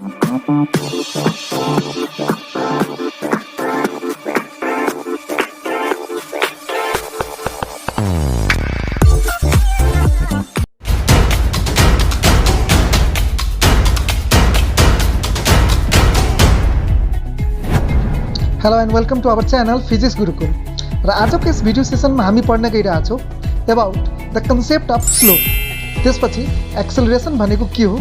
Hello and welcome to our channel physics Gurukul र आजको यस भिडियो सेसनमा हामी पढ्न गइरहेछौँ about the concept of slope. त्यसपछि एक्सेलरेसन भनेको के हो,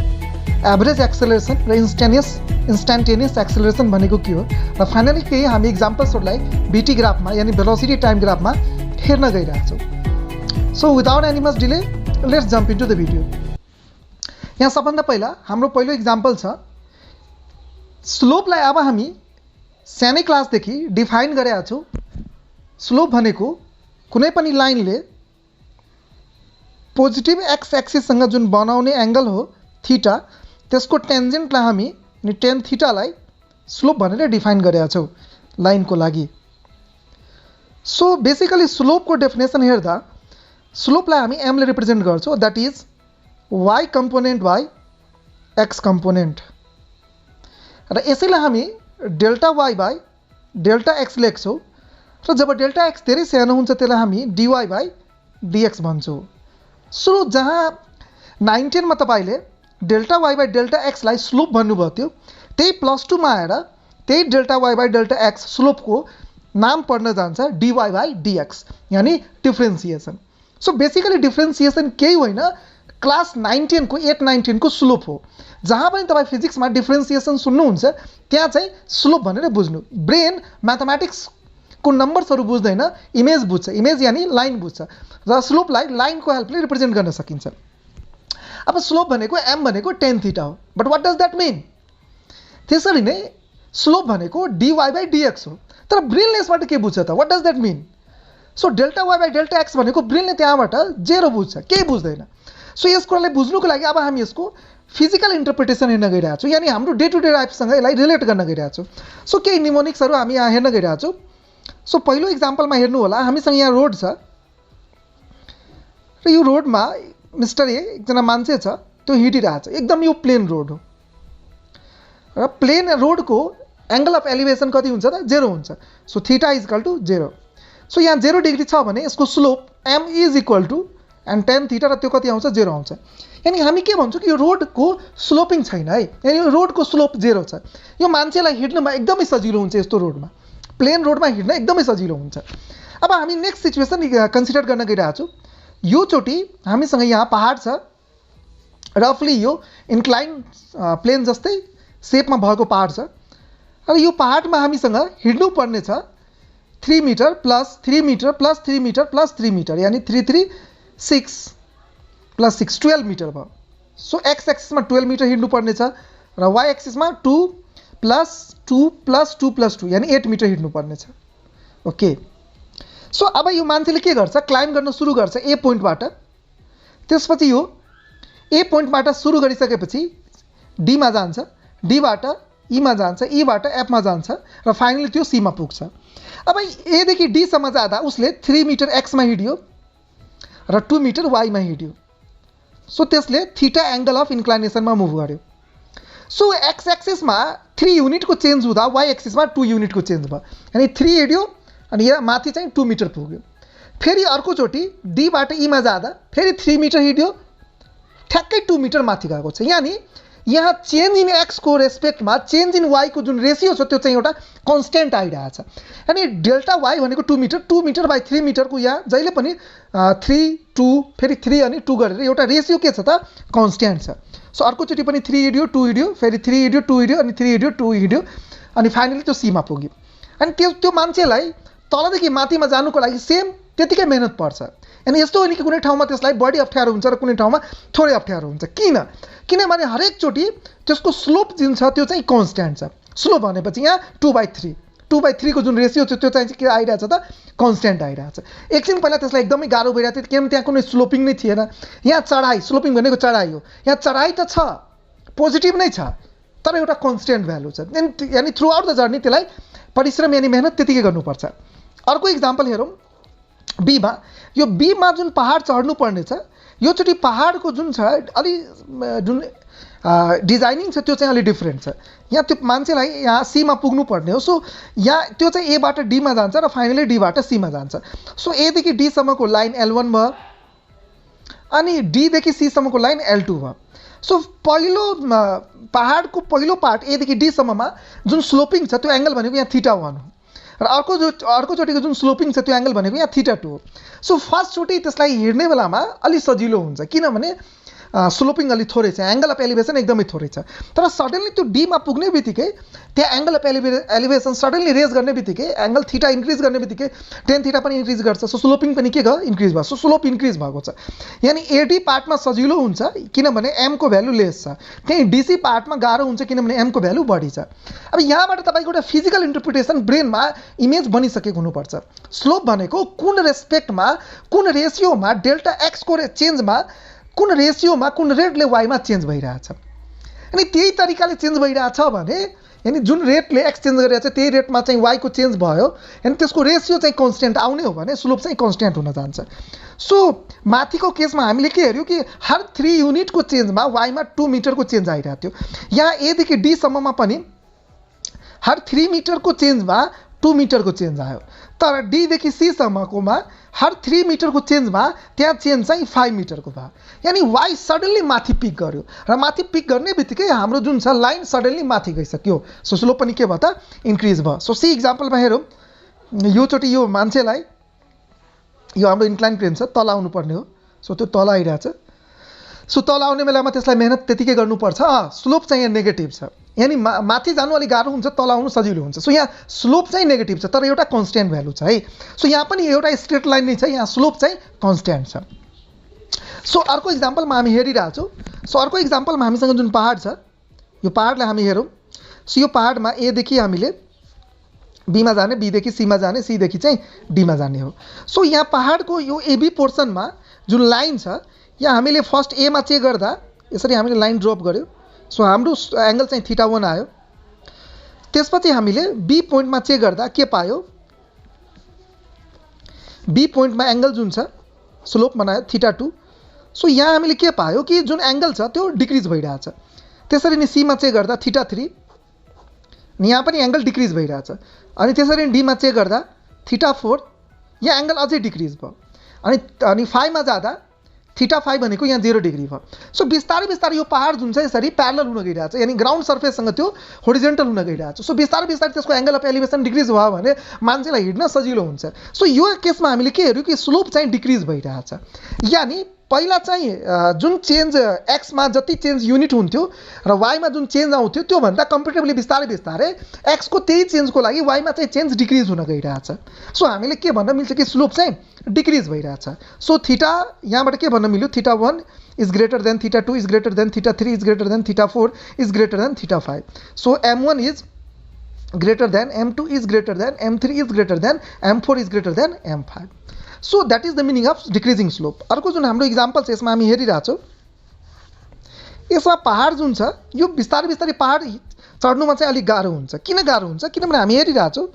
एभरेज एक्सेलरेसन र इन्स्टेन्टेनियस एक्सेलरेसन भनेको के हो, र फाइनली केही हामी इक्जाम्पल्सहरूलाई बीटी ग्राफमा यानी भेलोसिटी टाइम ग्राफमा हेर्न गइरहेछौँ। So without any much delay let's jump into the video. यहाँ सबभन्दा पहिला हाम्रो पहिलो इक्जाम्पल छ स्लोपलाई। अब हामी सानै क्लासदेखि डिफाइन गरेका छौँ। स्लोप भनेको कुनै पनि लाइनले पोजिटिभ एक्स एक्सिससँग जुन बनाउने एङ्गल हो थीटा, त्यसको टेन्जेन्टलाई हामी टेन थीटालाई स्लोप भनेर डिफाइन गरेका छौँ लाइनको लागि। सो बेसिकली स्लोपको डेफिनेसन हेर्दा स्लोपलाई हामी एमले रिप्रेजेन्ट गर्छौँ, that is Y component by X component, र यसैलाई हामी delta Y by delta X लेख्छौँ, र जब डेल्टा एक्स धेरै सानो हुन्छ त्यसलाई हामी डिवाई बाई डिएक्स भन्छौँ। सो जहाँ 9-10मा तपाईँले डेल्टा वाई बाई डेल्टा एक्सलाई स्लोप भन्नुभयो थियो, त्यही +2मा आएर त्यही delta Y by delta x स्लोपको नाम पढ्न जान्छ डिवाई बाई डिएक्स यानी डिफ्रेन्सिएसन। सो बेसिकली डिफ्रेन्सिएसन केही होइन, क्लास 9-10 8-9-10 को स्लोप हो। जहाँ पनि तपाईँ फिजिक्समा डिफ्रेन्सिएसन सुन्नुहुन्छ त्यहाँ चाहिँ स्लोप भनेर बुझ्नु। ब्रेन म्याथमेटिक्सको नम्बर्सहरू बुझ्दैन, इमेज बुझ्छ, इमेज यानी लाइन बुझ्छ, र स्लोपलाई लाइनको हेल्पले रिप्रेजेन्ट गर्न सकिन्छ। अब स्लोप भनेको एम भनेको टेन थीटा हो, but what does that mean? त्यसरी नै स्लोप भनेको डिवाई बाई डिएक्स हो, तर ब्रेनले यसबाट के बुझ्छ त? What does that mean? So delta Y by delta X भनेको ब्रेनले त्यहाँबाट जेरो बुझ्छ, केही बुझ्दैन। सो यस कुरालाई बुझ्नुको लागि अब हामी यसको फिजिकल इन्टरप्रिटेसन हेर्न गइरहेको छौँ, यानी हाम्रो डे टु डे लाइफसँग यसलाई रिलेट गर्न गइरहेको छौँ। सो केही निमोनिक्सहरू हामी यहाँ हेर्न गइरहेको छौँ। सो पहिलो इक्जाम्पलमा हेर्नु होला, हामीसँग यहाँ रोड छ, र यो रोडमा मिस्टर ए एकजना मान्छे छ, त्यो हिँडिरहेको छ। एकदम यो प्लेन रोड हो, र प्लेन रोडको एङ्गल अफ एलिभेसन कति हुन्छ त? 0 हुन्छ। So theta is equal to 0। So यहाँ 0 डिग्री छ भने यसको slope M is equal to and tan theta, र त्यो कति आउँछ? 0 आउँछ। यानी हामी के भन्छौँ कि यो रोडको स्लोपिङ छैन है, यानी यो रोडको स्लोप 0 छ। यो मान्छेलाई हिँड्नमा एकदमै सजिलो हुन्छ, यस्तो रोडमा प्लेन रोडमा हिँड्न एकदमै सजिलो हुन्छ। अब हामी नेक्स्ट सिचुएसन कन्सिडर गर्न गइरहेको छौँ। योचोटि हामीसँग यहाँ पहाड छ, रफली यो इन्क्लाइन प्लेन जस्तै सेपमा भएको पहाड छ, र यो पहाडमा हामीसँग हिँड्नु पर्ने छ 3 metre plus 3 metre plus 3 metre plus 3 metre, यानी 3 3 6 प्लस 6 12 मिटर भयो। सो एक्स एक्सिसमा 12 मिटर हिँड्नु पर्ने छ, र वाई एक्सिसमा 2 प्लस 2 प्लस 2 प्लस 2 यानी 8 मिटर हिँड्नु पर्ने छ। ओके, सो अब यो मान्छेले के गर्छ? क्लाइम गर्न सुरु गर्छ ए पोइन्टबाट। त्यसपछि यो ए पोइन्टबाट सुरु गरिसकेपछि डीमा जान्छ, डीबाट ईमा जान्छ, ईबाट एफमा जान्छ, र फाइनली त्यो सीमा पुग्छ। अब एदेखि डीसम्म जाँदा उसले 3 मिटर एक्समा हिँड्यो र 2 मिटर वाईमा हिँड्यो। सो त्यसले थीटा एङ्गल अफ इन्क्लाइनेसनमा मुभ गर्यो। सो एक्स एक्सिसमा 3 युनिटको चेन्ज हुँदा वाई एक्सिसमा 2 युनिटको चेन्ज भयो, यानी 3 हिँड्यो अनि यहाँ माथि चाहिँ 2 मिटर पुग्यो। फेरि अर्कोचोटि डीबाट ईमा जाँदा फेरि 3 मिटर हिँड्यो, ठ्याक्कै 2 मिटर माथि गएको छ। यानी यहाँ चेन्ज इन एक्सको रेस्पेक्टमा चेन्ज इन वाईको जुन रेसियो छ त्यो चाहिँ एउटा कन्स्टेन्ट आइरहेछ। यानी डेल्टा वाई भनेको 2 मिटर बाई 3 मिटरको यहाँ जहिले पनि 3 2 फेरि 3 अनि 2 गरेर एउटा रेसियो के छ त? कन्स्टेन्ट छ। सो अर्कोचोटि पनि 3 हिँड्यो 2 हिँड्यो, फेरि 3 हिँड्यो 2 हिँड्यो, अनि 3 हिँड्यो 2 हिँड्यो, अनि फाइनली त्यो सीमा पुग्यो। अनि त्यो मान्छेलाई तलदेखि माथिमा जानुको लागि सेम त्यतिकै मेहनत पर्छ। अनि यस्तो होइन कि कुनै ठाउँमा त्यसलाई बढी अप्ठ्यारो हुन्छ र कुनै ठाउँमा थोरै अप्ठ्यारो हुन्छ। किनभने हरेकचोटि त्यसको स्लोप जुन छ त्यो चाहिँ कन्स्ट्यान्ट छ। स्लोप भनेपछि यहाँ 2/3 को जुन रेसियो छ त्यो चाहिँ के आइरहेछ त? कन्स्ट्यान्ट आइरहेछ। एकछिन पहिला त्यसलाई एकदमै गाह्रो भइरहेको थियो किनभने त्यहाँ कुनै स्लोपिङ नै थिएन। यहाँ चढाइ, स्लोपिङ भनेको चढाइ हो, यहाँ चढाइ त छ, पोजिटिभ नै छ, तर एउटा कन्स्ट्यान्ट भ्यालु छ। यानी थ्रु आउट द जर्नी त्यसलाई परिश्रम यानी मेहनत त्यतिकै गर्नुपर्छ। अर्को इक्जाम्पल हेरौँ बीमा। यो बीमा जुन पहाड चढ्नु पर्ने छ, योचोटि पहाडको जुन छ अलि जुन डिजाइनिङ छ त्यो चाहिँ अलि डिफ्रेन्ट छ। यहाँ त्यो मान्छेलाई यहाँ सीमा पुग्नु पर्ने हो, सो यहाँ त्यो चाहिँ एबाट डीमा जान्छ र फाइनली डीबाट सीमा जान्छ। सो एदेखि डीसम्मको लाइन L1 भयो अनि डीदेखि सीसम्मको लाइन L2 भयो। सो पहिलो पहाडको पहिलो पार्ट एदेखि डीसम्ममा जुन स्लोपिङ छ त्यो एङ्गल भनेको यहाँ θ1 हो र अर्कोचोटिको जुन स्लोपिङ छ त्यो एङ्गल भनेको यहाँ θ2 हो। सो फर्स्टचोटि त्यसलाई हिँड्ने बेलामा अलि सजिलो हुन्छ, किनभने स्लोपिङ अलि थोरै छ, एङ्गल अफ एलिभेसन एकदमै थोरै छ। तर सडनली त्यो डीमा पुग्ने बित्तिकै त्यहाँ angle of elevation suddenly raise गर्ने बित्तिकै एङ्गल थीटा इन्क्रिज गर्ने बित्तिकै टेन थीटा पनि इन्क्रिज गर्छ। सो स्लोपिङ पनि के भयो, इन्क्रिज भयो। सो स्लोप इन्क्रिज भएको छ, यानि एडी पार्टमा सजिलो हुन्छ किनभने एमको भ्यालु लेस छ, त्यही डीसी पार्टमा गाह्रो हुन्छ किनभने एमको भ्यालु बढी छ। अब यहाँबाट तपाईँको एउटा फिजिकल इन्टरप्रिटेसन ब्रेनमा इमेज बनिसकेको हुनुपर्छ। स्लोप भनेको कुन रेस्पेक्टमा, कुन रेसियोमा डेल्टा एक्सको चेन्जमा, कुन रेसियोमा, कुन रेटले वाइमा चेन्ज भइरहेछ। अनि त्यही तरिकाले चेन्ज भइरहेछ भने यानी जुन रेटले एक्स चेन्ज गरिरहेछ त्यही रेटमा चाहिँ वाइको चेन्ज भयो, यानी त्यसको रेसियो चाहिँ कन्स्टेन्ट आउने हो भने स्लोप चाहिँ कन्स्टेन्ट हुन जान्छ। सो माथिको केसमा हामीले के हेऱ्यौँ कि हर 3 युनिटको चेन्जमा वाइमा 2 मिटरको चेन्ज आइरहेको थियो। यहाँ एदेखि डीसम्ममा पनि हर 3 मिटरको चेन्जमा 2 मिटरको चेन्ज आयो, तर डीदेखि सीसम्मकोमा हर 3 मिटरको चेन्जमा त्यहाँ चेन्ज चाहिँ 5 मिटरको भयो। यानी वाइ सडनली माथि पिक गर्यो र माथि पिक गर्ने बित्तिकै हाम्रो जुन छ लाइन सडनली माथि गइसक्यो। सो स्लोप पनि के भयो त, इन्क्रिज भयो। सो सी इक्जाम्पलमा हेरौँ, योचोटि यो मान्छेलाई यो हाम्रो इन्क्लाइन प्लेन छ, तल आउनु पर्ने हो। सो त्यो तल आइरहेछ। सो तल आउने बेलामा त्यसलाई मेहनत त्यतिकै गर्नुपर्छ। स्लोप चाहिँ यहाँ नेगेटिभ छ, यानी माथि जानु अलिक गाह्रो हुन्छ, तल आउनु सजिलो हुन्छ। सो यहाँ स्लोप चाहिँ नेगेटिभ छ तर एउटा कन्स्टेन्ट भ्यालु छ है। सो यहाँ पनि एउटा स्ट्रेट लाइन नै छ, यहाँ स्लोप चाहिँ कन्स्टेन्ट छ। सो अर्को इक्जाम्पलमा हामी हेरिरहेछौँ। सो अर्को इक्जाम्पलमा हामीसँग जुन पहाड छ, यो पहाडलाई हामी हेरौँ। सो यो पहाडमा एदेखि हामीले बीमा जाने, बीदेखि सीमा जाने, सीदेखि चाहिँ डीमा जाने हो। सो यहाँ पहाडको यो एबी पोर्सनमा जुन लाइन छ, यहाँ हामीले फर्स्ट एमा चेक गर्दा यसरी हामीले लाइन ड्रप गऱ्यो। सो हाम्रो एङ्गल चाहिँ θ1 आयो। त्यसपछि हामीले बी पोइन्टमा चेक गर्दा के पायो, बी पोइन्टमा एङ्गल जुन छ स्लोप बनायो θ2। सो यहाँ हामीले के पायो कि जुन एङ्गल छ त्यो डिक्रिज भइरहेछ। त्यसरी नै सीमा चेक गर्दा θ3, अनि यहाँ पनि एङ्गल डिक्रिज भइरहेछ। अनि त्यसरी डीमा चेक गर्दा θ4, यहाँ एङ्गल अझै डिक्रिज भयो। अनि 5 मा जाँदा θ5 भनेको यहाँ 0 डिग्री भयो। सो बिस्तारै बिस्तारै यो पहाड जुन छ यसरी प्यारलल हुन गइरहेछ, यानी ग्राउन्ड सर्फेससँग त्यो होरिजेन्टल हुन गइरहेछ। सो बिस्तारै बिस्तारै त्यसको एङ्गल अफ एलिभेसन डिक्रिज भयो भने मान्छेलाई हिँड्न सजिलो हुन्छ। सो यो केसमा हामीले के हेऱ्यौँ कि स्लोप चाहिँ डिक्रिज भइरहेछ, यानी पहिला चाहिँ जुन चेन्ज एक्समा जति चेन्ज युनिट हुन्थ्यो र वाइमा जुन चेन्ज आउँथ्यो त्योभन्दा कम्पेरेटिभली बिस्तारै बिस्तारै एक्सको त्यही चेन्जको लागि वाइमा चाहिँ चेन्ज डिक्रिज हुन गइरहेछ। सो हामीले के भन्न मिल्छ कि स्लोप चाहिँ डिक्रिज भइरहेछ। सो थीटा यहाँबाट के भन्न मिल्यो, θ1 is greater than θ2 is greater than θ3 is greater than θ4 is greater than θ5। So m1 is greater than m2 is greater than m3 is greater than m4 is greater than m5। So that is the meaning of decreasing slope. अर्को जुन हाम्रो example छ यसमा हामी हेरिरहेछौँ, यसमा पहाड जुन छ यो बिस्तारै बिस्तारै पहाड चढ्नुमा चाहिँ अलिक गाह्रो हुन्छ। किन गाह्रो हुन्छ, किनभने हामी हेरिरहेछौँ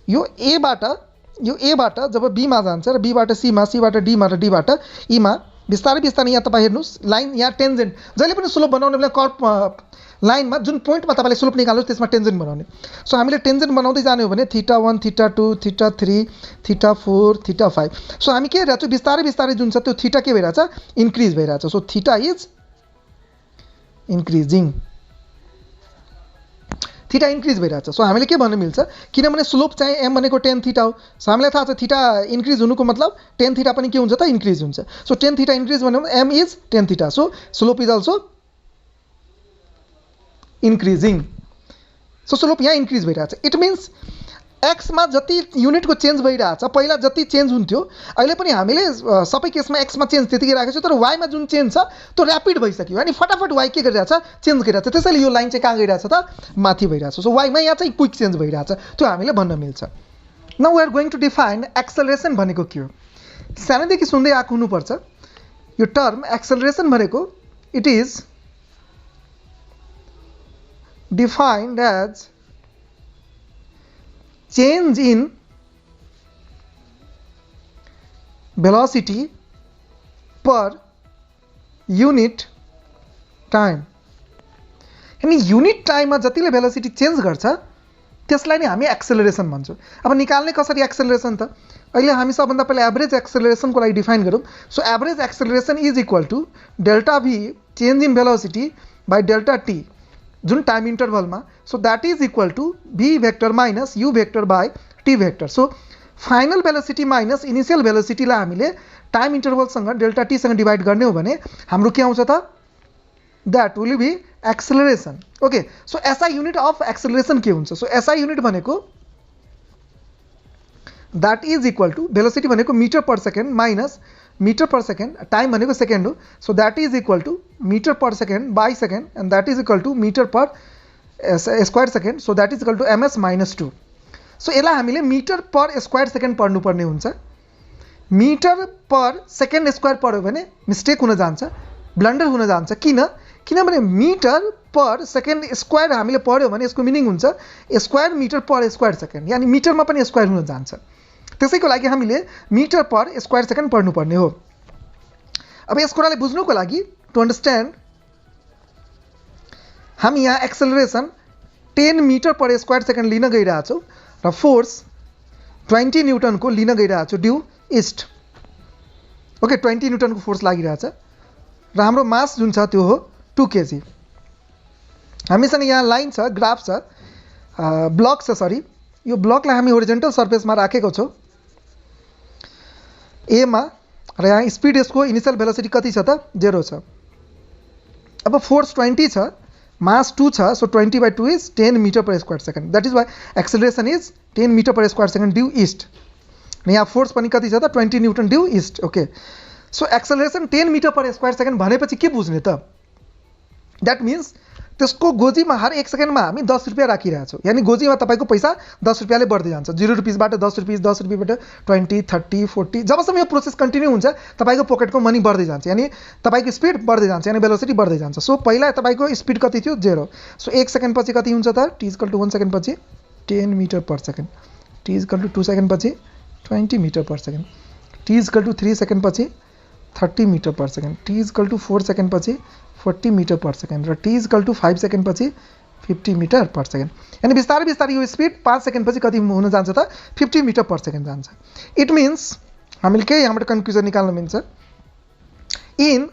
यो एबाट जब बीमा जान्छ र बीबाट सीमा, सीबाट डीमा र डीबाट ईमा बिस्तारै बिस्तारै यहाँ तपाईँ हेर्नुहोस् लाइन, यहाँ टेन्जेन्ट जहिले पनि स्लोप बनाउने बेला कर्भ लाइनमा जुन पोइन्टमा तपाईँले स्लोप निकाल्नुहोस् त्यसमा टेन्जेन्ट बनाउने। सो हामीले टेन्जेन्ट बनाउँदै जाने हो भने θ1 θ2 θ3 θ4 θ5। सो हामी के हेरिरहेको छौँ, बिस्तारै बिस्तारै जुन छ त्यो थीटा के भइरहेछ, इन्क्रिज भइरहेछ। So theta is increasing, theta increase भइरहेछ। सो हामीले के भन्न मिल्छ, किनभने स्लोप चाहिँ एम भनेको टेन थीटा हो। सो हामीलाई थाहा छ थीटा इन्क्रिज हुनुको मतलब टेन थीटा पनि के हुन्छ त, इन्क्रिज हुन्छ। सो टेन थीटा इन्क्रिज भन्यो भने M is tan theta. So slope is also increasing. So slope यहाँ इन्क्रिज भइरहेछ। इट मिन्स एक्समा जति युनिटको चेन्ज भइरहेछ, पहिला जति चेन्ज हुन्थ्यो अहिले पनि हामीले सबै केसमा एक्समा चेन्ज त्यतिकै राखेको छ, तर वाइमा जुन चेन्ज छ त्यो ऱ्यापिड भइसक्यो, अनि फटाफट वाइ के गरिरहेछ, चेन्ज गरिरहेछ। त्यसैले यो लाइन चाहिँ कहाँ गइरहेछ त, माथि भइरहेछ। सो वाइमा यहाँ चाहिँ क्विक चेन्ज भइरहेछ, त्यो हामीले भन्न मिल्छ। Now we are going to define acceleration भनेको के हो। सानैदेखि सुन्दै आएको हुनुपर्छ यो टर्म एक्सेलरेसन भनेको, it is defined as change in velocity per unit time। अनि युनिट टाइममा जतिले भेलोसिटी चेन्ज गर्छ त्यसलाई नै हामी एक्सेलरेसन भन्छौँ। अब निकाल्ने कसरी एक्सेलरेसन त? अहिले हामी सबभन्दा पहिला एभरेज एक्सेलरेसनको लागि डिफाइन गरौँ। So average acceleration is equal to delta v change in velocity by delta t जुन टाइम इन्टरभलमा। So that is equal to v vector minus u vector by t vector. So final velocity minus initial भेलोसिटीलाई हामीले time इन्टरभलसँग delta टीसँग divide गर्ने हो भने हाम्रो के आउँछ त? That will be acceleration. Okay, so SI unit of acceleration के हुन्छ? सो एसआई युनिट भनेको that is equal to velocity भनेको metre per second minus metre per second, time भनेको सेकेन्ड हो। So that is equal to metre per second by second and that is equal to metre per square second. So that is equal to MS minus 2। सो यसलाई हामीले metre per square second पढ्नुपर्ने हुन्छ। Metre per second square पढ्यो भने mistake हुन जान्छ, blunder हुन जान्छ। किनभने मिटर पर सेकेन्ड स्क्वायर हामीले पढ्यो भने यसको मिनिङ हुन्छ square metre per square second, यानि मिटरमा पनि स्क्वायर हुन जान्छ। त्यसैको लागि हामीले मिटर पर स्क्वायर सेकेन्ड पढ्नुपर्ने हो। अब यस कुरालाई बुझ्नुको लागि टु अन्डरस्ट्यान्ड हामी यहाँ acceleration 10 metre per square second लिन गइरहेछौँ र फोर्स 20 न्युटनको लिन गइरहेछौँ ड्यू इस्ट। ओके, 20 न्युटनको फोर्स लागिरहेछ र हाम्रो मास जुन छ त्यो हो 2 kg। हामीसँग यहाँ लाइन छ, ग्राफ छ, ब्लक छ, सरी यो ब्लकलाई हामी होरिजेन्टल सर्फेसमा राखेको छौँ एमा र यहाँ स्पिड यसको इनिसियल भेलोसिटी कति छ त? 0 छ। अब फोर्स 20 छ, मास 2 छ, so 20 by 2 is 10 metre per square second. That is why acceleration is 10 metre per square second due east. र यहाँ फोर्स पनि कति छ त? 20 newton due east. Okay, so acceleration 10 metre per square second भनेपछि के बुझ्ने त? द्याट मिन्स त्यसको गोजीमा हर 1 सेकेन्डमा हामी 10 रुपियाँ राखिरहेछौँ, यानि गोजीमा तपाईँको पैसा 10 रुपियाँले बढ्दै जान्छ। 0 रुपिसबाट 10 रुपिस, 10 रुपियाँबाट 20, 30, 40, जबसम्म यो प्रोसेस कन्टिन्यू हुन्छ तपाईँको पकेटको मनी बढ्दै जान्छ, यानि तपाईँको स्पिड बढ्दै जान्छ, यानि भेलोसिटी बढ्दै जान्छ। सो पहिला तपाईँको स्पिड कति थियो? 0। सो 1 सेकेन्ड पछि कति हुन्छ त? टी इक्वल टु 1 सेकेन्ड पछि 10 metre per second, T equal to 2 second पछि 20 metre per second, T equal to 3 second पछि 30 metre per second, T equal to 4 second पछि 40 मिटर पर सेकेन्ड र टी इक्वल टु 5 सेकेन्ड पछि 50 metre per second. यानि बिस्तारै बिस्तारै यो speed 5 second पछि कति हुन जान्छ त? 50 मिटर पर सेकेन्ड जान्छ। इट मिन्स हामीले के यहाँबाट कन्क्लुजन निकाल्न मिल्छ? In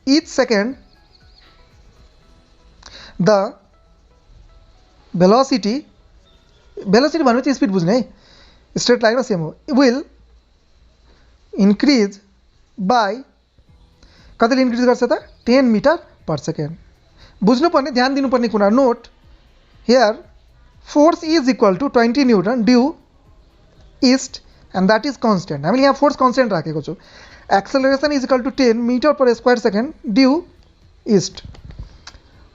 each second the velocity भनेपछि स्पिड बुझ्ने है, स्ट्रेट लाइनमा सेम हो, विल इन्क्रिज बाई कतिले इन्क्रिज गर्छ त? 10 मिटर पर सेकेन्ड। बुझ्नुपर्ने, ध्यान दिनुपर्ने कुरा, note here force is equal to 20 newton due east and that is constant. हामीले यहाँ फोर्स कन्स्टेन्ट राखेको छौँ। Acceleration is equal to 10 metre per square second due east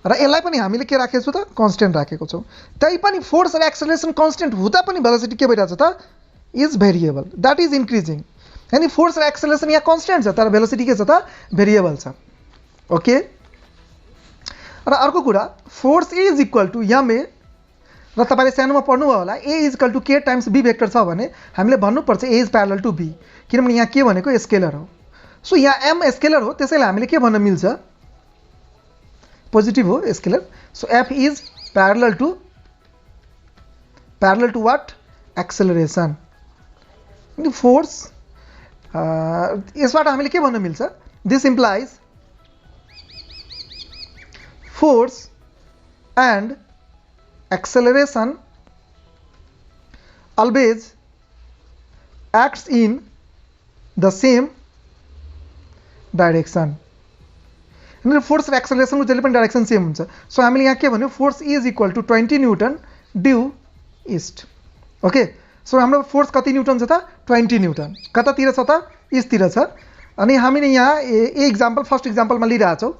र यसलाई पनि हामीले के राखेको छौँ त? कन्स्टेन्ट राखेको छौँ। त्यही पनि फोर्स र एक्सेलरेसन कन्स्टेन्ट हुँदा पनि भेलोसिटी के भइरहेछ त? Is variable, that is increasing. यानी फोर्स र एक्सेलरेसन यहाँ कन्स्टेन्ट छ तर भेलोसिटी के छ त? भेरिएबल छ। ओके, र अर्को कुरा force is equal to MA र तपाईँले सानोमा पढ्नुभयो होला A is equal to K times B vector छ भने हामीले भन्नुपर्छ A is parallel to B, किनभने यहाँ के भनेको स्केलर हो। सो यहाँ एम स्केलर हो, त्यसैले हामीले के भन्न मिल्छ? पोजिटिभ हो scalar. So F is parallel to what? Acceleration. Force यसबाट हामीले के भन्न मिल्छ? This implies force and acceleration always acts in the same direction. Force र एक्सेलरेसन को जहिले पनि डाइरेक्सन सेम हुन्छ. सो हामीले यहाँ के भन्यो? Force is equal to 20 newton due east. Okay, so हाम्रो फोर्स कति न्यूटन छ त? 20 न्यूटन. कतातिर छ त? इस्टतिर छ. अनि हामीले यहाँ ए एक्जाम्पल फर्स्ट एक्जाम्पलमा लिइरहेछौँ.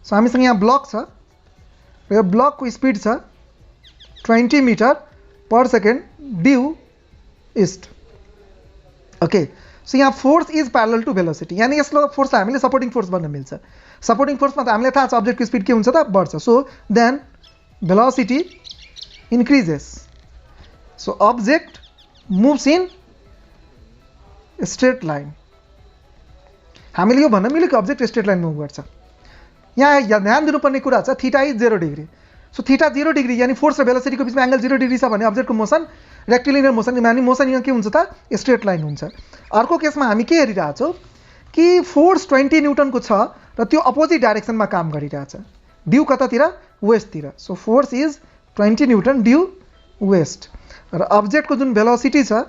सो हामीसँग यहाँ ब्लक छ र यो ब्लकको स्पिड छ 20 metre per second due east. Okay, so यहाँ force is parallel to velocity, यानी यसको फोर्सलाई हामीले सपोर्टिङ फोर्स भन्न मिल्छ. सपोर्टिङ फोर्समा त हामीलाई थाहा छ अब्जेक्टको स्पिड के हुन्छ त? बढ्छ. So then velocity increases. So object moves in straight line. हामीले यो भन्न मिल्यो कि अब्जेक्ट स्ट्रेट लाइन मुभ गर्छ. यहाँ ध्यान दिनुपर्ने कुरा छ theta is 0 degree. So theta 0 degree यानी फोर्स र भेलोसिटीको बिचमा एंगल 0 डिग्री छ भने अब्जेक्टको मोसन रेक्टिलिनियर मोसन यानी मोसन यहाँ के हुन्छ त स्ट्रेट लाइन हुन्छ। अर्को केसमा हामी के हेरिरहेछौँ कि फोर्स 20 न्यूटनको छ र त्यो अपोजिट डाइरेक्सनमा काम गरिरहेछ, ड्यू कतातिर वेस्टतिर। So force is 20 newton due west र अब्जेक्टको जुन भेलोसिटी छ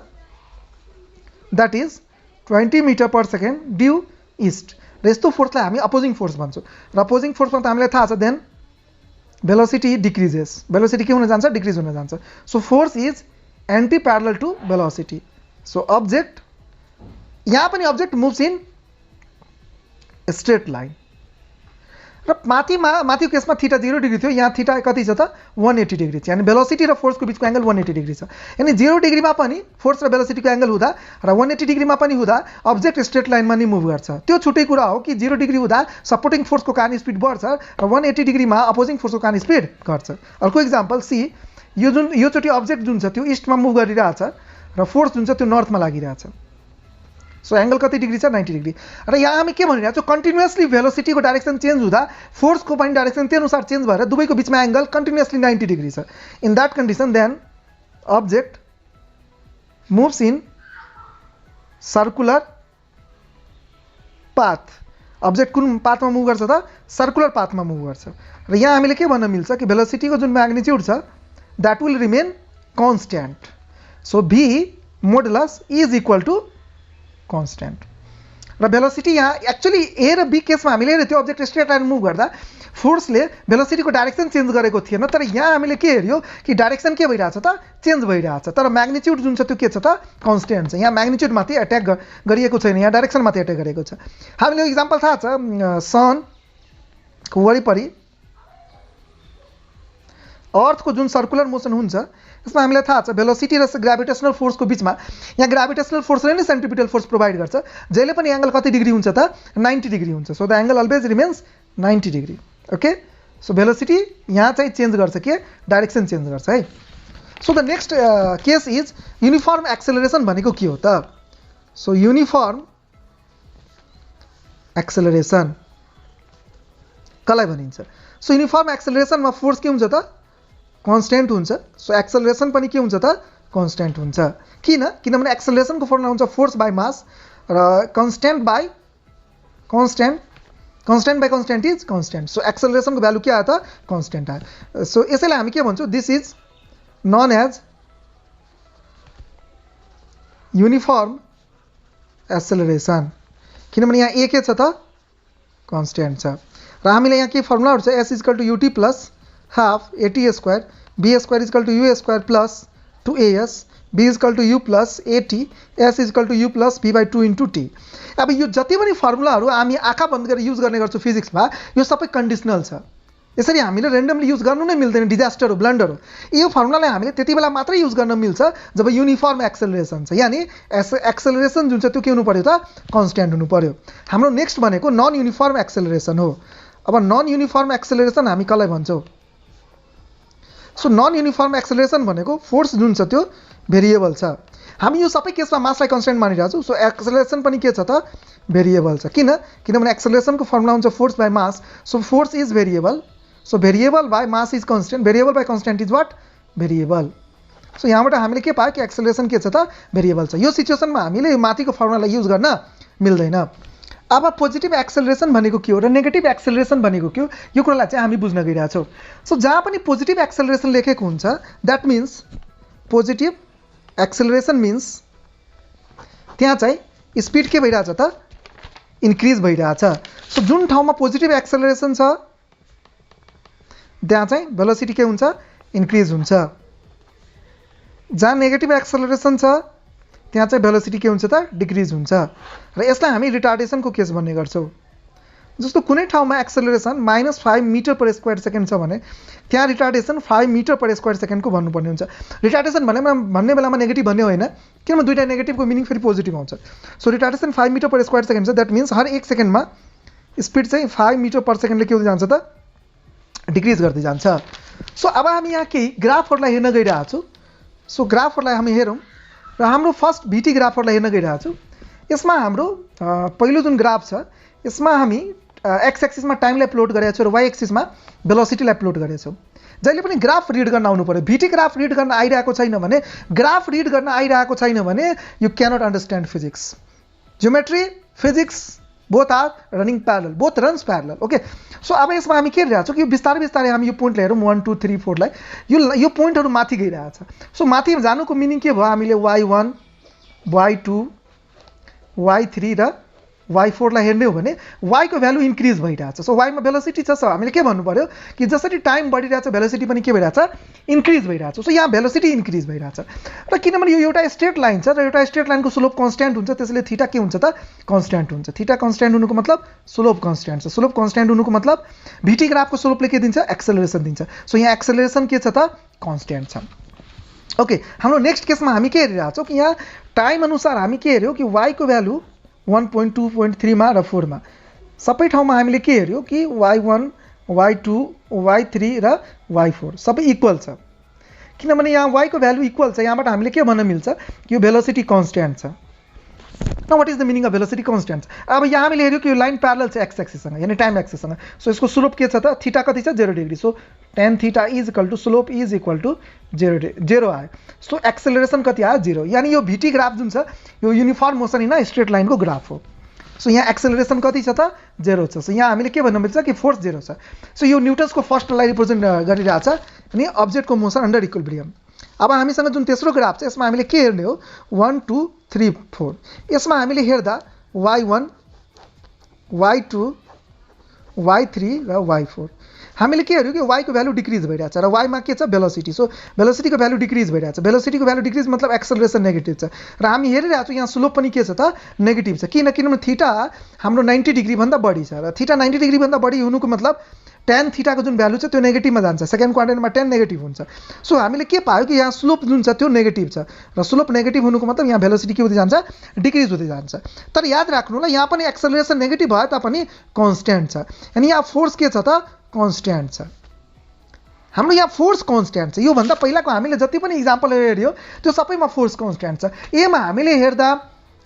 that is 20 metre per second due east र यस्तो फोर्सलाई हामी अपोजिङ फोर्स भन्छौँ र अपोजिङ फोर्समा त हामीलाई थाहा छ देन भेलोसिटी डिक्रिजेस, भेलोसिटी के हुन जान्छ डिक्रिज हुन जान्छ। So force is anti parallel to velocity. So object यहाँ पनि object moves in straight line र माथिको केसमा थीटा 0 डिग्री थियो, यहाँ थीटा कति छ त 180 डिग्री छ यानी भेलोसिटी र फोर्सको बिचको एंगल 180 डिग्री छ। यानी 0 डिग्रीमा पनि फोर्स र भेलोसिटीको एंगल हुँदा र 180 डिग्रीमा पनि हुँदा अब्जेक्ट स्ट्रेट लाइनमा नि मुभ गर्छ। त्यो छुट्टै कुरा हो कि 0 डिग्री हुँदा सपोर्टिङ फोर्सको कारण स्पिड बढ्छ र 180 डिग्रीमा अपोजिङ फोर्सको कारण स्पिड घट्छ। अर्को एक्जाम्पल सी, यो चोटि अब्जेक्ट जुन छ त्यो ईस्टमा मुभ गरिरहेछ र फोर्स जुन छ त्यो नर्थमा लागिरहेछ। सो एंगल कति डिग्री छ 90 डिग्री र यहाँ हामी के भनिरहेको छौँ कन्टिन्युअसली भेलोसिटीको डाइरेक्सन चेन्ज हुँदा फोर्सको पनि डाइरेक्सन त्यो अनुसार चेन्ज भएर दुवैको बिचमा एंगल कन्टिन्युअसली 90 डिग्री छ। In that condition then object moves in circular path. Object कुन पाथमा मुभ गर्छ त सर्कुलर पाथमा मुभ गर्छ र यहाँ हामीले के भन्न मिल्छ कि भेलोसिटीको जुन म्याग्निट्युड छ that will remain constant. So v modulus is equal to constant र भेलोसिटी यहाँ एक्चुअली ए र बी केसमा हामीले हेऱ्यो त्यो अब्जेक्ट स्ट्रेट लाइन मुभ गर्दा फोर्सले भेलोसिटीको डाइरेक्सन चेन्ज गरेको थिएन, तर यहाँ हामीले के हेऱ्यो कि डाइरेक्सन के भइरहेछ त चेन्ज भइरहेछ, तर म्याग्निट्युड जुन छ त्यो के छ त कन्स्ट्यान्ट छ। यहाँ म्याग्निट्युड माथि अट्याक गरिएको छैन, यहाँ डाइरेक्सन माथि अट्याक गरेको छ। हामीले एक्जाम्पल थाहा छ सनको वरिपरि अर्थको जुन सर्कुलर मोसन हुन्छ यसमा हामीलाई थाहा छ भेलोसिटी र ग्राभिटेशनल फोर्सको बिचमा यहाँ ग्राभिटेशनल फोर्सले नै सेन्ट्रिपिटल फोर्स प्रोभाइड गर्छ, जहिले पनि एंगल कति डिग्री हुन्छ त 90 डिग्री हुन्छ। So the angle always remains 90 degree. Okay, so velocity यहाँ चाहिँ चेन्ज गर्छ के डाइरेक्सन चेन्ज गर्छ है। So the next case is uniform acceleration भनेको के हो त? सो यूनिफर्म एक्सेलरेसन कसलाई भनिन्छ? सो यूनिफर्म एक्सेलरेसनमा फोर्स के हुन्छ त कन्स्ट्यान्ट हुन्छ। सो एक्सेलरेसन पनि के हुन्छ त कन्स्ट्यान्ट हुन्छ। किनभने एक्सेलरेसनको फर्मुला हुन्छ फोर्स बाई मास र constant by constant is constant. So एक्सेलरेसनको भ्यालु के आयो त कन्स्ट्यान्ट आयो। सो यसैलाई हामी के भन्छौँ this is known as uniform acceleration, किनभने यहाँ ए के छ त कन्स्ट्यान्ट छ र हामीले यहाँ के फर्मुलाहरू छ S equal to UT plus half AT square V square equal to U square plus 2as V equal to U plus AT S equal to U plus V by 2 into T. अब यो जति पनि फर्मुलाहरू हामी आँखा बन्द गरेर use गर्ने गर्छौँ फिजिक्समा यो सबै कन्डिसनल छ। यसरी हामीले रेन्डमली युज गर्नु नै मिल्दैन, डिजास्टर हो, ब्लन्डर हो। यो फर्मुलालाई हामीले त्यति बेला मात्रै युज गर्न मिल्छ जब युनिफर्म एक्सेलरेसन छ, यानी एक्सेलरेसन जुन छ त्यो के हुनु पर्यो त कन्स्ट्यान्ट हुनु पर्यो। हाम्रो नेक्स्ट भनेको नन युनिफर्म एक्सेलरेसन हो। अब नन युनिफर्म एक्सेलरेसन हामी कसलाई भन्छौँ? सो नन युनिफर्म एक्सेलरेसन भनेको फोर्स जुन छ त्यो भेरिएबल छ। हामी यो सबै केसमा मासलाई कन्स्ट्यान्ट मानिरहेको छौँ। सो एक्सेलरेसन पनि के छ त भेरिएबल छ। किनभने एक्सेलरेसनको फर्मुला हुन्छ force by mass. So force is variable. So variable by mass is constant, variable by constant is what variable. So यहाँबाट हामीले के पायो कि एक्सेलरेसन के छ त भेरिएबल छ। यो सिचुएसनमा हामीले माथिको फर्मुलालाई युज गर्न मिल्दैन। अब पोजिटिभ एक्सेलरेसन भनेको के हो र नेगेटिभ एक्सेलरेसन भनेको के हो यो कुरालाई चाहिँ हामी बुझ्न गइरहेछौँ। सो जहाँ पनि पोजिटिभ एक्सेलरेसन लेखेको हुन्छ that means positive acceleration means त्यहाँ चाहिँ स्पिड के भइरहेछ त इन्क्रिज भइरहेछ। सो जुन ठाउँमा पोजिटिभ एक्सेलरेसन छ त्यहाँ चाहिँ भेलोसिटी के हुन्छ इन्क्रिज हुन्छ। जहाँ नेगेटिभ एक्सेलरेसन छ त्यहाँ चाहिँ भेलोसिटी के हुन्छ त डिक्रिज हुन्छ र यसलाई हामी रिटार्डेसनको केस भन्ने गर्छौँ। जस्तो कुनै ठाउँमा acceleration -5 metre per square second छ भने त्यहाँ रिटार्डेसन 5 मिटर पर स्क्वायर सेकेन्डको भन्नुपर्ने हुन्छ। रिटार्डेसन भन्ने बेलामा नेगेटिभ भन्ने होइन, किनभने दुईटा नेगेटिभको मिनिङ फेरि पोजिटिभ आउँछ। So retardation 5 metre per square second छ, द्याट मिन्स हर 1 सेकेन्डमा स्पिड चाहिँ 5 मिटर पर सेकेन्डले के हुँदै जान्छ त डिक्रिज गर्दै जान्छ। सो अब हामी यहाँ केही ग्राफहरूलाई हेर्न गइरहेको छौँ। सो ग्राफहरूलाई हामी हेरौँ र हाम्रो फर्स्ट भिटी ग्राफहरूलाई हेर्न गइरहेको छौँ। यसमा हाम्रो पहिलो जुन ग्राफ छ यसमा हामी एक्स एक्सिसमा टाइमलाई प्लोट गरेको छु र वाइ एक्सिसमा भेलोसिटीलाई प्लोट गरेको छु। जहिले पनि ग्राफ रिड गर्न आउनु पर्यो। भिटी ग्राफ रिड गर्न आइरहेको छैन भने, ग्राफ रिड गर्न आइरहेको छैन भने you cannot understand physics. Geometry, physics both are running parallel, both runs parallel. Okay, so अब यसमा हामी के हेरिरहेको छौँ कि बिस्तारै बिस्तारै हामी यो पोइन्टलाई हेरौँ 1 2 3 4 लाई। यो पोइन्टहरू माथि गइरहेछ। सो माथि जानुको मिनिङ के भयो? हामीले y1 y2 y3 र y4 लाई हेर्ने हो भने y को भ्यालु इन्क्रिज भइरहेछ। सो y मा भेलोसिटी छ। सो हामीले के भन्नु पर्यो कि जसरी टाइम बढिरहेछ भेलोसिटी पनि के भइरहेछ? इन्क्रिज भइरहेछ। सो यहाँ भेलोसिटी इन्क्रिज भइरहेछ। र किनभने यो एउटा स्ट्रेट लाइन छ र एउटा स्ट्रेट लाइनको स्लोप कन्स्ट्यान्ट हुन्छ, त्यसैले थीटा के हुन्छ त? कन्स्ट्यान्ट हुन्छ। थीटा कन्स्ट्यान्ट हुनुको मतलब स्लोप कन्स्ट्यान्ट छ। स्लोप कन्स्ट्यान्ट हुनुको मतलब भिटी ग्राफको स्लोपले के दिन्छ? एक्सेलरेसन दिन्छ। सो यहाँ एक्सेलरेसन के छ त? कन्स्ट्यान्ट छ। ओके, हाम्रो नेक्स्ट केसमा हामी के हेरिरहेछौँ कि यहाँ टाइम अनुसार हामी के हेऱ्यौँ कि y को भ्यालु 1.2.3 मा र 4 मा सबै ठाउँमा हामीले के हेऱ्यौँ कि y1 y2 y3 र y4 सबै इक्वल छ। किनभने यहाँ y को भ्यालु इक्वल छ, यहाँबाट हामीले के भन्न मिल्छ कि यो भेलोसिटी कन्स्ट्यान्ट छ। न what is the meaning of velocity constant? अब यहाँ हामीले हेऱ्यौँ कि यो लाइन प्यारलल छ एक्स एक्सिससँग, यानी टाइम एक्सिससँग। सो यसको स्लोप के छ त? थीटा कति छ? 0 degree. So tan theta is equal to slope is equal to 0 आयो। सो एक्सेलरेसन कति आयो? 0। यानी यो भिटी ग्राफ जुन छ यो युनिफर्म मोसन इन स्ट्रेट लाइनको ग्राफ हो। सो यहाँ एक्सेलरेसन कति छ त? 0 छ। सो यहाँ हामीले के भन्न मिल्छ कि फोर्स 0 छ। सो यो न्युटन्सको फर्स्टलाई रिप्रेजेन्ट गरिरहेछ, अनि अब्जेक्टको मोसन अन्डर इक्विलिब्रियम। अब हामीसँग जुन तेस्रो ग्राफ छ यसमा हामीले के हेर्ने हो? 1 2 3 4। यसमा हामीले हेर्दा y1 y2 y3 र y4 हामीले के हेऱ्यौँ कि y को भ्यालु डिक्रिज भइरहेछ र y मा के छ? भेलोसिटी। सो भेलोसिटीको भ्यालु डिक्रिज भइरहेछ। भेलोसिटीको भ्यालु डिक्रिज मतलब एक्सेलरेसन नेगेटिभ छ र हामी हेरिरहेको छौँ यहाँ स्लोप पनि के छ त? नेगेटिभ छ। किनभने थीटा हाम्रो 90 डिग्री भन्दा बढी छ र थीटा 90 डिग्री भन्दा बढी हुनुको मतलब tan थीटाको जुन भ्यालु छ त्यो नेगेटिभमा जान्छ। सेकेन्ड क्वाड्रेन्टमा tan नेगेटिभ हुन्छ। सो हामीले के पायो कि यहाँ स्लोप जुन छ त्यो नेगेटिभ छ र स्लोप नेगेटिभ हुनुको मतलब यहाँ भेलोसिटी के हुँदै जान्छ? डिक्रिज हुँदै जान्छ। तर याद राख्नु होला यहाँ पनि एक्सेलरेसन नेगेटिभ भए तापनि कन्स्ट्यान्ट छ। यानी यहाँ फोर्स के छ त? कन्स्ट्यान्ट छ। हाम्रो यहाँ फोर्स कन्स्ट्यान्ट छ। योभन्दा पहिलाको हामीले जति पनि इक्जाम्पल हेऱ्यो त्यो सबैमा फोर्स कन्स्ट्यान्ट छ। एमा हामीले हेर्दा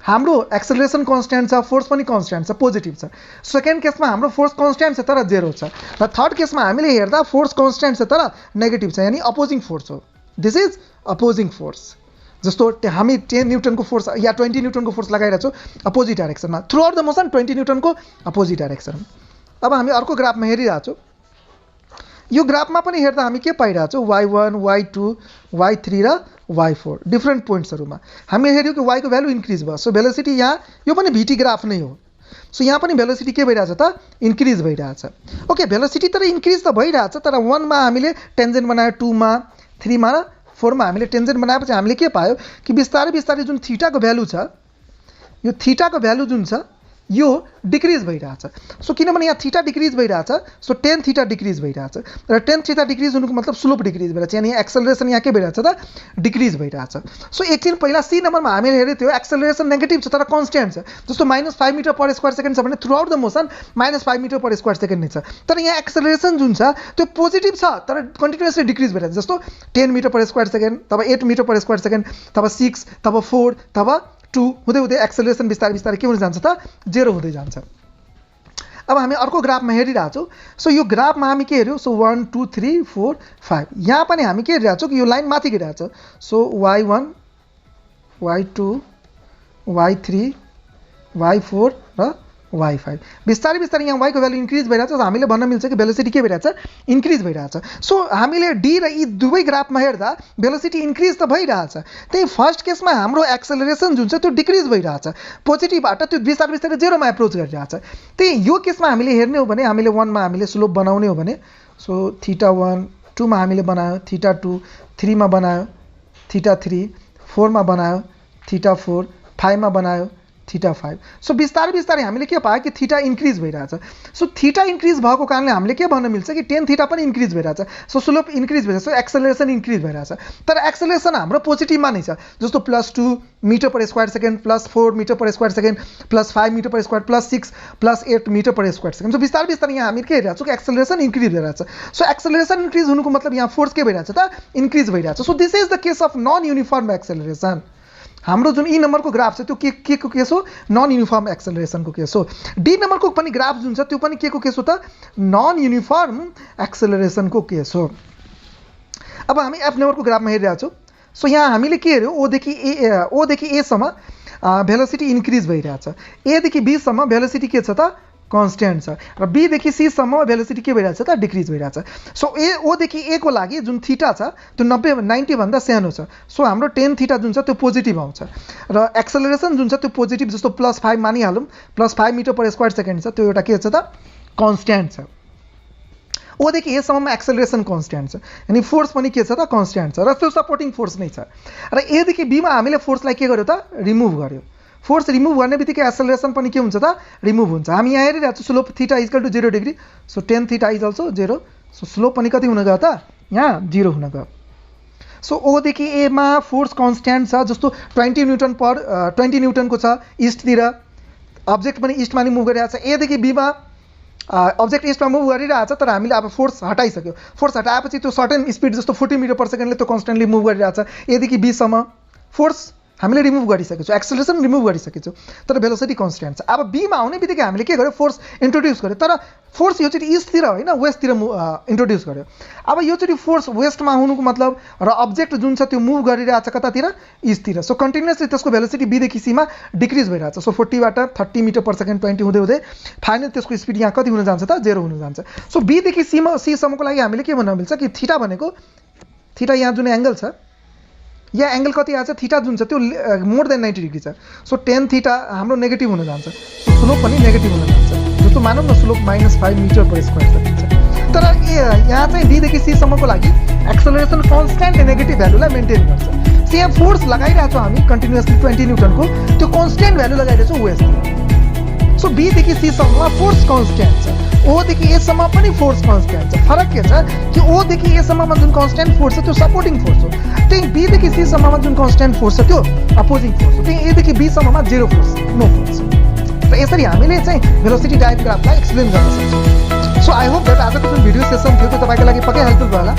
हाम्रो एक्सेलरेसन कन्स्ट्यान्ट छ, फोर्स पनि कन्स्ट्यान्ट छ, पोजिटिभ छ। सेकेन्ड केसमा हाम्रो फोर्स कन्स्ट्यान्ट छ तर 0 छ र थर्ड केसमा हामीले हेर्दा फोर्स कन्स्ट्यान्ट छ तर नेगेटिभ छ, यानी अपोजिङ फोर्स हो। This is opposing force. जस्तो हामी 10 न्युटनको फोर्स या 20 न्युटनको फोर्स लगाइरहेको छौँ अपोजिट डाइरेक्सनमा, थ्रु आउट द मोसन 20 न्युटनको अपोजिट डाइरेक्सन। अब हामी अर्को ग्राफमा हेरिरहेको छौँ। यो ग्राफमा पनि हेर्दा हामी के पाइरहेछौँ? y1 y2 y3 र y4 डिफ्रेन्ट पोइन्ट्सहरूमा हामी हेऱ्यौँ कि y को भ्यालु इन्क्रिज भयो। सो भेलोसिटी यहाँ यो पनि भिटी ग्राफ नै हो। सो यहाँ पनि भेलोसिटी के भइरहेछ त? इन्क्रिज भइरहेछ। ओके, भेलोसिटी तर इन्क्रिज त भइरहेछ तर 1 मा हामीले टेन्जेन्ट बनायो, 2 मा 3 मा र 4 मा हामीले टेन्जेन्ट बनाएपछि हामीले के पायो कि बिस्तारै बिस्तारै जुन थीटाको भ्यालु छ यो थीटाको भ्यालु जुन छ यो डिक्रिज भइरहेछ। सो किनभने यहाँ थीटा डिक्रिज भइरहेछ सो tan थीटा डिक्रिज भइरहेछ र tan थीटा डिक्रिज हुनुको मतलब स्लोप डिक्रिज भइरहेछ, यानी एक्सेलरेसन यहाँ के भइरहेछ त? डिक्रिज भइरहेछ। सो एकछिन पहिला सी नम्बरमा हामीले हेऱ्यौँ त्यो एक्सेलरेसन नेगेटिभ छ तर कन्स्ट्यान्ट छ। जस्तो -5 मिटर पर स्क्वायर सेकेन्ड छ भने throughout the motion -5 metre per square second नै छ। तर यहाँ एक्सेलरेसन जुन छ त्यो पोजिटिभ छ तर कन्टिन्युअसली डिक्रिज भइरहेछ। जस्तो 10 मिटर पर स्क्वायर सेकेन्ड, तब 8 मिटर पर स्क्वायर सेकेन्ड, तब 6, तब 4, तब 2 हुँदै हुँदै एक्सेलरेसन बिस्तारै बिस्तारै के हुँदै जान्छ त? 0 हुँदै जान्छ। अब हामी अर्को ग्राफमा हेरिरहेको छौँ। सो यो ग्राफमा हामी के हेऱ्यौँ? सो 1 2 3 4 5 यहाँ पनि हामी के हेरिरहेको छौँ कि यो लाइन माथि गइरहेछ। So y1 y2 y3 y4 र y5 बिस्तारै बिस्तारै यहाँ y को भ्यालु इन्क्रिज भइरहेछ। हामीले भन्न मिल्छ कि भेलोसिटी के भइरहेछ? इन्क्रिज भइरहेछ। सो हामीले डी र ई दुवै ग्राफमा हेर्दा भेलोसिटी इन्क्रिज त भइरहेछ, त्यही फर्स्ट केसमा हाम्रो एक्सेलरेसन जुन छ त्यो डिक्रिज भइरहेछ। पोजिटिभबाट त्यो बिस्तारै बिस्तारै 0 मा एप्रोच गरिरहेछ। त्यही यो केसमा हामीले हेर्ने हो भने हामीले 1 मा हामीले स्लोप बनाउने हो भने सो थीटा 1, 2 मा हामीले बनायो थीटा 2, 3 मा बनायो थीटा 3, 4 मा बनायो थीटा 4, 5 मा बनायो थीटा 5। सो बिस्तारै बिस्तारै हामीले के पायो कि थीटा इन्क्रिज भइरहेछ। सो थीटा इन्क्रिज भएको कारणले हामीले के भन्न मिल्छ कि tan थीटा पनि इन्क्रिज भइरहेछ। सो स्लोप इन्क्रिज भइरहेछ, सो एक्सेलरेसन इन्क्रिज भइरहेछ। तर एक्सेलरेसन हाम्रो पोजिटिभमा नै छ। जस्तो +2 metre per square second, +4 metre per square second, +5 metre per square, +6, +8 metre per square second. So बिस्तारै बिस्तारै यहाँ हामी के हेरिरहेको छौँ कि एक्सेलरेसन इन्क्रिज भइरहेछ। सो एक्सेलरेसन इन्क्रिज हुनुको मतलब यहाँ फोर्स के भइरहेछ त? इन्क्रिज भइरहेछ। So this is the case of non uniform acceleration. हाम्रो जुन ई नम्बरको ग्राफ छ त्यो के को केस हो, नन युनिफर्म एक्सेलरेसनको केस हो। डी नम्बरको पनि ग्राफ जुन छ त्यो पनि के को केस हो त, नन युनिफर्म एक्सेलरेसनको केस हो। अब हामी एफ नम्बरको ग्राफमा हेरिरहेको छौँ। सो यहाँ हामीले के हेऱ्यो, ओदेखि एसम्म भेलोसिटी इन्क्रिज भइरहेछ, एदेखि बीसम्म भेलोसिटी के छ त कन्स्ट्यान्ट छ, र बीदेखि सीसम्म भेलोसिटी के भइरहेछ त डिक्रिज भइरहेछ। सो ओदेखि ए को लागि जुन थीटा छ त्यो 90 भन्दा सानो छ। सो हाम्रो टेन थीटा जुन छ त्यो पोजिटिभ आउँछ, र एक्सेलरेसन जुन छ त्यो पोजिटिभ, जस्तो +5 मानिहालौँ, +5 मिटर पर स्क्वायर सेकेन्ड छ, त्यो एउटा के छ त कन्स्ट्यान्ट छ। ओदेखि एसम्ममा एक्सेलरेसन कन्स्ट्यान्ट छ, अनि फोर्स पनि के छ त कन्स्ट्यान्ट छ, र त्यो सपोर्टिङ फोर्स नै छ। र एदेखि बीमा हामीले फोर्सलाई के गर्यो त रिमुभ गर्यो। फोर्स रिमुभ गर्ने बित्तिकै एक्सेलरेसन पनि के हुन्छ त रिमुभ हुन्छ। हामी यहाँ हेरिरहेको छौँ slope theta equal to 0 degree, so tan theta is also 0, so slope पनि कति हुन गयो त यहाँ 0 हुन गयो। सो ओदेखि एमा फोर्स कन्स्ट्यान्ट छ, जस्तो 20 न्युटनको छ इस्टतिर, अब्जेक्ट पनि इस्टमा नै मुभ गरिरहेको छ। एदेखि बीमा अब्जेक्ट इस्टमा मुभ गरिरहेछ, तर हामीले अब फोर्स हटाइसक्यो। फोर्स हटाएपछि त्यो सर्टेन स्पिड जस्तो 40 मिटर पर सेकेन्डले त्यो कन्स्टेन्टली मुभ गरिरहेछ। एदेखि बीसम्म फोर्स हामीले रिमुभ गरिसकेको छौँ, एक्सेलरेसन रिमुभ गरिसकेको छौँ, तर भेलोसिटी कन्स्ट्यान्ट छ। अब बीमा आउने बित्तिकै हामीले के गर्यो, फोर्स इन्ट्रोड्युस गर्यो, तर फोर्स योचोटि इस्टतिर होइन वेस्टतिर इन्ट्रोड्युस गर्यो। अब योचोटि फोर्स वेस्टमा हुनुको मतलब, र अब्जेक्ट जुन छ त्यो मुभ गरिरहेछ कतातिर इस्टतिर। सो कन्टिन्युसली त्यसको भेलोसिटी बीदेखि सीमा डिक्रिज भइरहेछ। सो 40 बाट 30 मिटर पर सेकेन्ड 20 हुँदै हुँदै फाइनल त्यसको स्पिड यहाँ कति हुन जान्छ त 0 हुन जान्छ। सो बीदेखि सीसम्मको लागि हामीले के भन्न मिल्छ कि थीटा भनेको, थीटा यहाँ जुन एङ्गल छ, यहाँ एङ्गल कति आएको छ थीटा जुन छ त्यो मोर देन 90 डिग्री छ। सो टेन थीटा हाम्रो नेगेटिभ हुन जान्छ, स्लोप पनि नेगेटिभ हुन जान्छ, जस्तो मानौँ न slope -5 metre per square second छ। तर यहाँ चाहिँ डीदेखि सीसम्मको लागि एक्सेलरेसन कन्स्ट्यान्ट नेगेटिभ भ्यालुलाई मेन्टेन गर्छ। सो यहाँ फोर्स लगाइरहेको छौँ हामी कन्टिन्युसली 20 न्युटनको, त्यो कन्स्ट्यान्ट भ्यालु लगाइरहेको छौँ वेस्टतिर। सो बीदेखि सीसम्ममा फोर्स कन्स्ट्यान्ट छ, ओदेखि एसम्म पनि फोर्स कन्स्ट्यान्ट छ। फरक के छ कि ओदेखि एसम्ममा जुन कन्स्ट्यान्ट फोर्स छ त्यो सपोर्टिङ फोर्स हो, त्यही बीदेखि सीसम्ममा जुन कन्स्ट्यान्ट फोर्स छ त्यो अपोजिङ फोर्स हो, त्यही एदेखि बीसम्ममा 0 फोर्स, नो फोर्स। र यसरी हामीले चाहिँ भेलोसिटी डायग्रामलाई एक्सप्लेन गर्न सक्छौँ। सो आई होप द्याट आजको जुन भिडियो सेसन थियो त्यो तपाईँको लागि पक्कै हेल्पफुल भयो होला।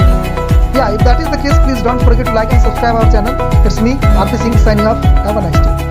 या if that is the case please don't forget to like and subscribe our channel. It's me RP Singh signing off. Have a nice day.